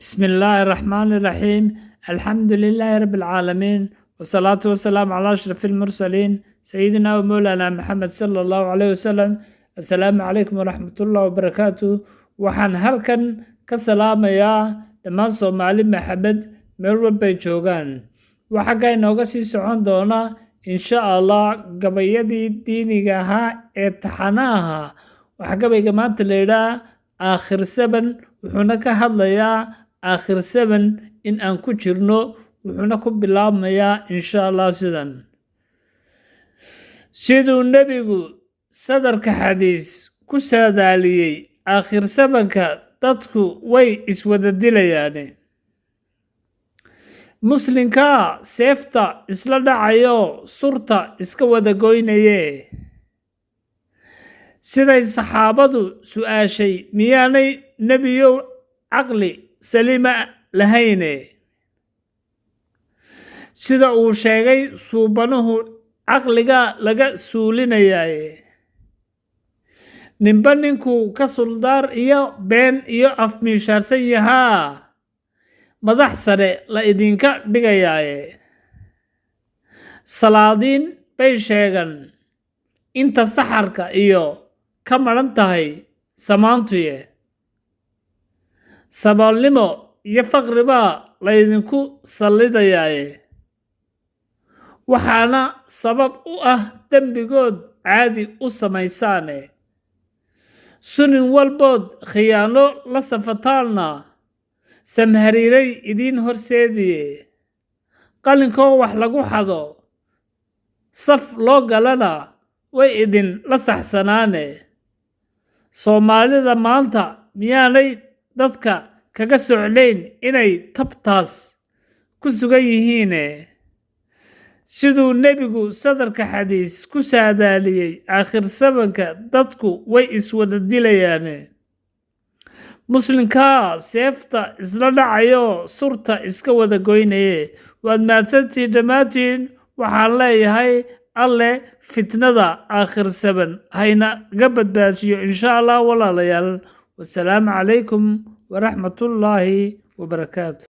بسم الله الرحمن الرحيم. الحمد لله رب العالمين، والصلاة والسلام على أشرف المرسلين سيدنا ومولانا محمد صلى الله عليه وسلم. السلام عليكم ورحمة الله وبركاته. waxaan halkan ka salaamayaa dhammaan Soomaali maxamed meel walbay joogaan. Waxaa inooga sii socon doona insha Allah gabayadii diiniga ahaa ee taxanaha. Waxaa gabayga maanta la yiraahdaa aakhir saban, wuxuuna ka hadlayaa aakhir saban in aan ku jirno, wuxuuna ku bilaabmayaa insha Allah sidan. siduu nebigu sadarka xadiis ku saadaaliyey aakhir sabanka dadku way iswada dilayaan. muslinka seefta isla dhacayo surta iska wada goynaye. siday saxaabadu su'aashay miyaanay nebiyow caqli saliima lahayne. sida uu sheegay suubanuhu caqliga laga suulinayaaye. ninba ninkuu ka suldaar iyo been iyo afmiishaarsan yahaa madax sare la idinka dhigayaaye. salaadiin bay sheegan inta saxarka iyo ka maran tahay samaantuye. saboolnimo iyo faqri baa laydinku sallidayaaye. waxaana sabab u ah dembigood caadi u samaysaane. sunin walbood khiyaano la safataanna samhariiray idiin horseediye. qalinkoo wax lagu xado saf loo galana way idin la saxsanaane. soomaalida maanta miyaanay dadka kaga socnayn inay tabtaas ku sugan yihiine. siduu nebigu sadarka xadiis ku saadaaliyey aakhir sabanka dadku way iswada dilayaan. muslinka seefta isla dhacayo surta iska wada goynaye. waad mahadsantihiin dhammaantiin. waxaan leeyahay alle fitnada aakhir saban hayna ga badbaadiyo insha Allah walaalayaal. wassalaamu calaykum waraxmatullaahi wabarakaatu.